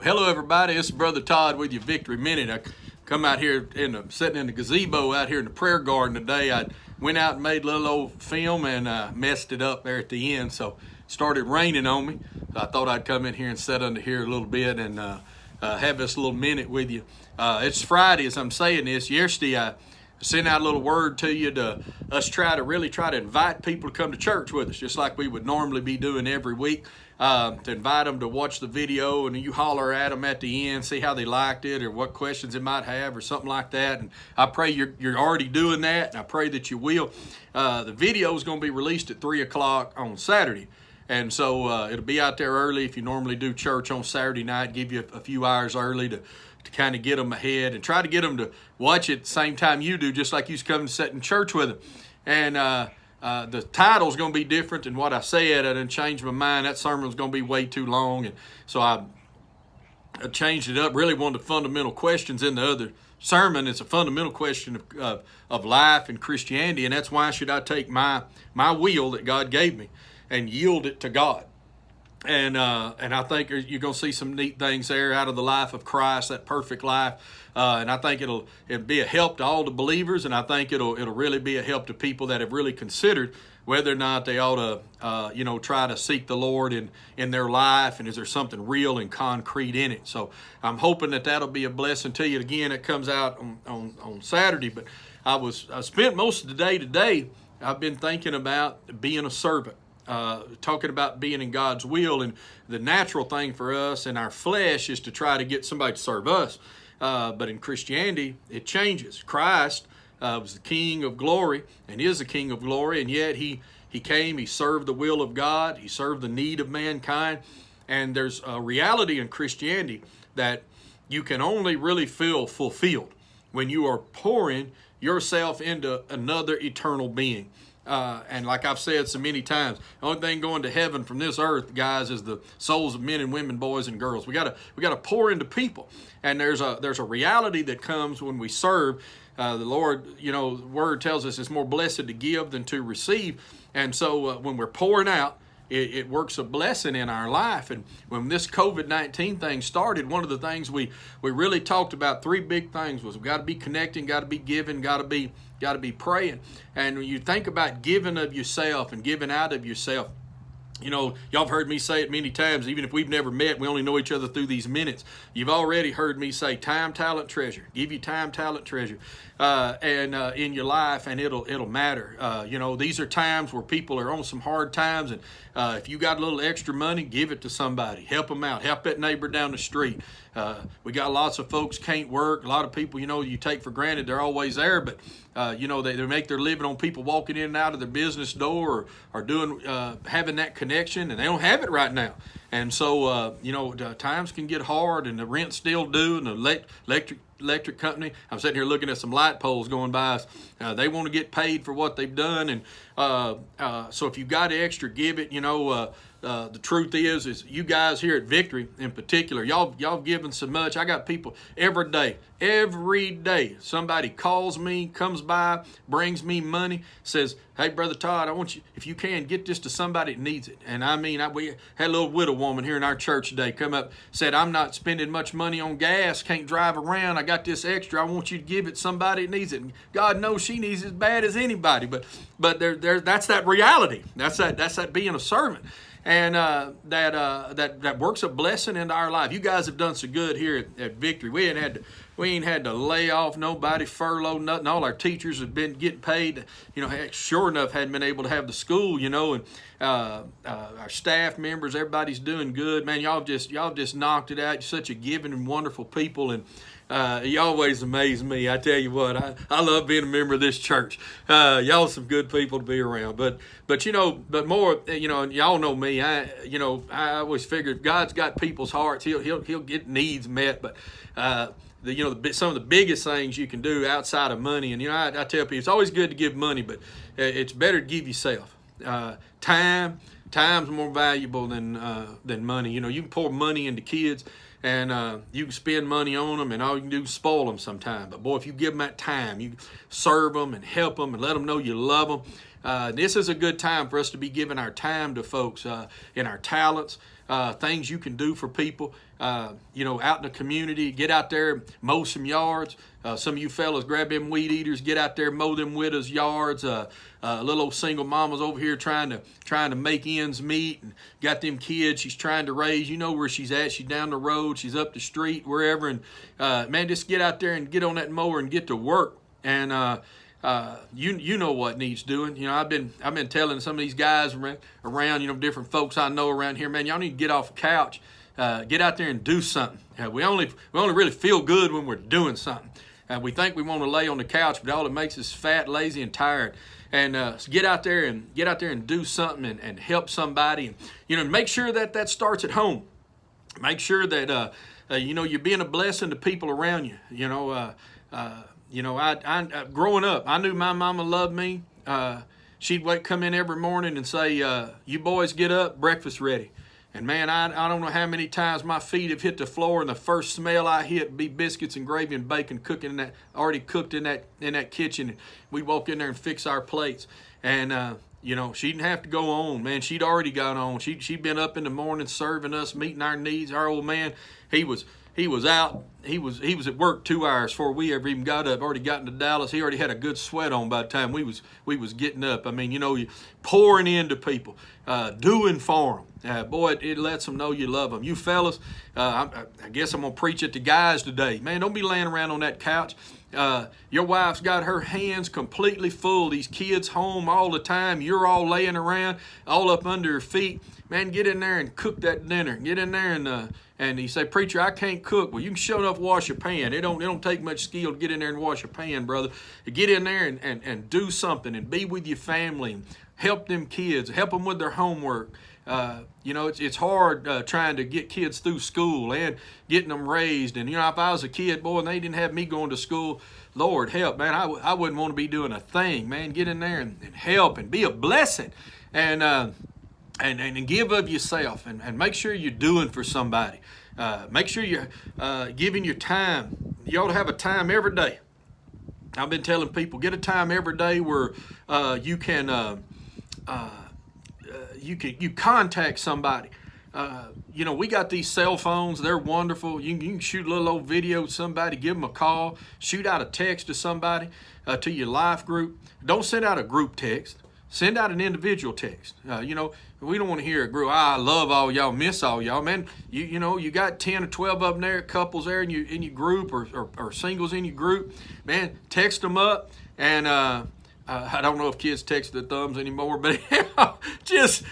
Hello, everybody. This is Brother Todd with you, Victory Minute. I come out here sitting in the gazebo out here in the prayer garden today. I went out and made a little old film and messed it up there at the end. So it started raining on me. So I thought I'd come in here and sit under here a little bit and have this little minute with you. It's Friday as I'm saying this. Yesterday I sent out a little word to you to us try to invite people to come to church with us, just like we would normally be doing every week. To invite them to watch the video, and you holler at them at the end, see how they liked it or what questions they might have or something like that. And I pray you're already doing that, and I pray that you will. The video is going to be released at 3 o'clock on Saturday. And so it'll be out there early if you normally do church on Saturday night, give you a few hours early to kind of get them ahead and try to get them to watch it the same time you do, just like you come and sit in church with them. And the title's going to be different than what I said. I didn't change my mind. That sermon was going to be way too long. And so I changed it up. Really one of the fundamental questions in the other sermon is a fundamental question of life and Christianity. And that's why should I take my will that God gave me and yield it to God. And I think you're going to see some neat things there out of the life of Christ, that perfect life. And I think it'll be a help to all the believers, and I think it'll really be a help to people that have really considered whether or not they ought to try to seek the Lord in their life, and is there something real and concrete in it. So I'm hoping that'll be a blessing to you. Again, it comes out on Saturday, but I spent most of the day today. I've been thinking about being a servant. Talking about being in God's will, and the natural thing for us in our flesh is to try to get somebody to serve us. But in Christianity, it changes. Christ was the King of glory and is the King of glory, and yet he came, he served the will of God, he served the need of mankind. And there's a reality in Christianity that you can only really feel fulfilled when you are pouring yourself into another eternal being. And like I've said so many times, the only thing going to heaven from this earth, guys, is the souls of men and women, boys and girls. We gotta pour into people, and there's a reality that comes when we serve. The Lord, the Word tells us it's more blessed to give than to receive, and so when we're pouring out, it works a blessing in our life. And when this COVID-19 thing started, one of the things we really talked about, three big things, was we got to be connecting, got to be giving, got to be praying. And when you think about giving of yourself and giving out of yourself, y'all have heard me say it many times, even if we've never met, we only know each other through these minutes. You've already heard me say time, talent, treasure. Give you time, talent, treasure in your life, and it'll matter. These are times where people are on some hard times, and if you got a little extra money, give it to somebody. Help them out. Help that neighbor down the street. We got lots of folks can't work. A lot of people, you take for granted they're always there, but they make their living on people walking in and out of their business door or doing having that connection, and they don't have it right now. And so times can get hard, and the rent's still due, and the electric company. I'm sitting here looking at some light poles going by us. They want to get paid for what they've done, and so if you've got extra, give it. The truth is you guys here at Victory in particular, y'all given so much. I got people every day. Somebody calls me, comes by, brings me money, says, "Hey, Brother Todd, I want you, if you can, get this to somebody that needs it." And I mean, we had a little widow woman here in our church today come up, said, "I'm not spending much money on gas, can't drive around. I got this extra. I want you to give it to somebody that needs it." And God knows she needs it as bad as anybody. But that's that reality. That's that being a servant. And that works a blessing into our life. You guys have done so good here at Victory. We ain't had to lay off nobody, furlough nothing. All our teachers have been getting paid. Sure enough, hadn't been able to have the school. And our staff members, everybody's doing good. Man, y'all just knocked it out. You're such a giving and wonderful people, and you always amaze me. I tell you what, I love being a member of this church. Y'all some good people to be around. But more, and y'all know me. I always figured if God's got people's hearts, he'll get needs met. But some of the biggest things you can do outside of money, and I tell people it's always good to give money, but it's better to give yourself. Time's more valuable than money. You can pour money into kids, and you can spend money on them, and all you can do is spoil them sometime. But boy, if you give them that time, you serve them and help them and let them know you love them. This is a good time for us to be giving our time to folks in our talents. things you can do for people, you know, out in the community. Get out there, mow some yards. Some of you fellas grab them weed eaters, get out there, mow them widows' yards. Little old single mama's over here trying to make ends meet, and got them kids she's trying to raise. You know where she's at. She's down the road. She's up the street, wherever. And man, just get out there and get on that mower and get to work. And you know what needs doing. You know, I've been telling some of these guys around, you know, different folks I know around here, man, y'all need to get off the couch, get out there and do something. We only really feel good when we're doing something. We think we want to lay on the couch, but all it makes us fat, lazy, and tired. And so get out there and do something and help somebody. And you know, make sure that starts at home. Make sure that you know, you're being a blessing to people around you. You know, I growing up, I knew my mama loved me. She'd come in every morning and say, "You boys get up, breakfast ready." And man, I don't know how many times my feet have hit the floor, and the first smell I hit would be biscuits and gravy and bacon cooking in that, already cooked in that kitchen. And we'd walk in there and fix our plates. And you know, she didn't have to go on, man. She'd already got on. She'd been up in the morning serving us, meeting our needs. Our old man, he was out. He was at work 2 hours before we ever even got up. Already got into Dallas. He already had a good sweat on by the time we was getting up. I mean, you know, you pouring into people, doing for them. Boy, it lets them know you love them. You fellas, I guess I'm gonna preach it to guys today. Man, don't be laying around on that couch. Your wife's got her hands completely full. These kids home all the time. You're all laying around, all up under her feet. Man, get in there and cook that dinner. Get in there and you say, "Preacher, I can't cook." Well, you can sure enough wash your pan. It don't take much skill to get in there and wash your pan, brother. Get in there and do something and be with your family and help them kids. Help them with their homework. You know, it's hard trying to get kids through school and getting them raised. And, you know, if I was a kid, boy, and they didn't have me going to school, Lord help, man, I wouldn't want to be doing a thing, man. Get in there and help and be a blessing and give of yourself and make sure you're doing for somebody. Make sure you're giving your time. You ought to have a time every day. I've been telling people, get a time every day where you contact somebody. You know, we got these cell phones. They're wonderful. You can shoot a little old video to somebody, give them a call, shoot out a text to somebody, to your life group. Don't send out a group text. Send out an individual text. You know, we don't want to hear a group. I love all y'all, miss all y'all. Man, you know, you got 10 or 12 of them there, couples there in your group or singles in your group. Man, text them up. And I don't know if kids text their thumbs anymore, but just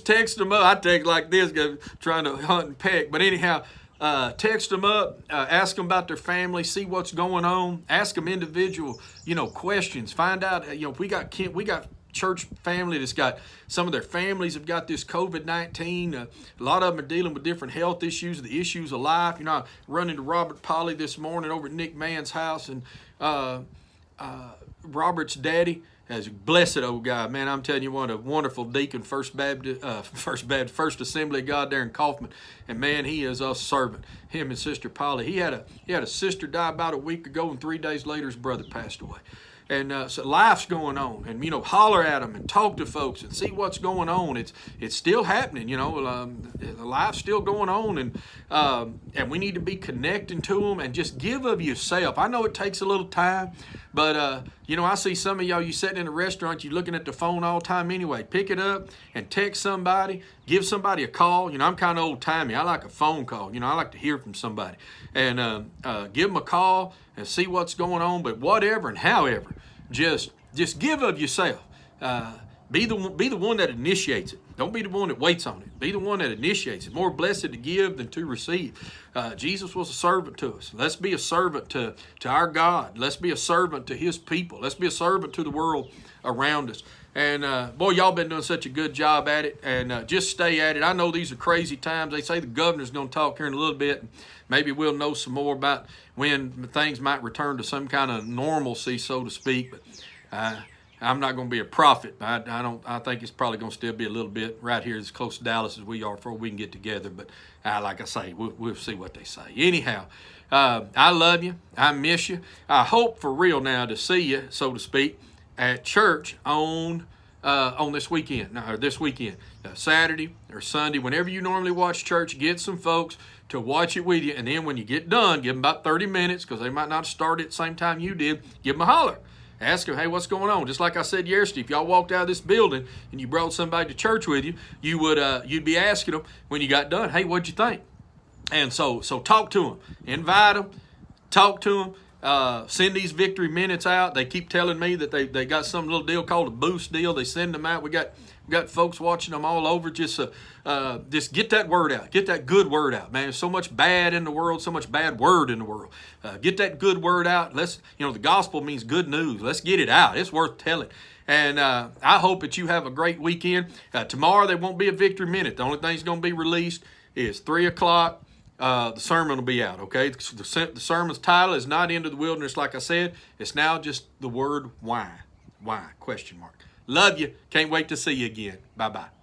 text them up. I text like this, trying to hunt and peck. But anyhow, text them up, ask them about their family, see what's going on, ask them individual, you know, questions. Find out, you know, we got church family that's got, some of their families have got this COVID-19. A lot of them are dealing with different health issues, the issues of life. You know, I run into Robert Polly this morning over at Nick Mann's house, and Robert's daddy is a blessed old guy. Man, I'm telling you what, a wonderful deacon, First Assembly of God there in Kaufman. And man, he is a servant. Him and Sister Polly. He had a sister die about a week ago, and 3 days later his brother passed away. And so life's going on, and you know, holler at them and talk to folks and see what's going on. It's still happening, you know. Life's still going on, and we need to be connecting to them and just give of yourself. I know it takes a little time, but you know, I see some of y'all, you sitting in a restaurant, you're looking at the phone all the time anyway. Pick it up and text somebody, give somebody a call. You know, I'm kind of old timey. I like a phone call. You know, I like to hear from somebody, and give them a call and see what's going on. But whatever and however, just give of yourself. Be the one that initiates it. Don't be the one that waits on it. Be the one that initiates it. More blessed to give than to receive. Jesus was a servant to us. Let's be a servant to our God. Let's be a servant to His people. Let's be a servant to the world around us. And boy, y'all been doing such a good job at it. And just stay at it. I know these are crazy times. They say the governor's going to talk here in a little bit. And maybe we'll know some more about when things might return to some kind of normalcy, so to speak. But I'm not going to be a prophet. I think it's probably going to still be a little bit right here as close to Dallas as we are before we can get together. But like I say, we'll see what they say. Anyhow, I love you. I miss you. I hope for real now to see you, so to speak, at church on on this weekend, or this weekend, Saturday or Sunday, whenever you normally watch church, get some folks to watch it with you. And then when you get done, give them about 30 minutes, because they might not start at the same time you did. Give them a holler. Ask them, hey, what's going on? Just like I said yesterday, if y'all walked out of this building and you brought somebody to church with you, you'd be asking them when you got done, hey, what'd you think? And so talk to them, invite them, talk to them, send these victory minutes out. They keep telling me that they got some little deal called a boost deal. They send them out. We got folks watching them all over. Just get that word out. Get that good word out, man. There's so much bad in the world, so much bad word in the world. Get that good word out. The gospel means good news. Let's get it out. It's worth telling. And I hope that you have a great weekend. Tomorrow there won't be a victory minute. The only thing that's going to be released is 3 o'clock. The sermon will be out, okay? The sermon's title is not Into the Wilderness, like I said. It's now just the word why. Why? Question mark. Love you. Can't wait to see you again. Bye-bye.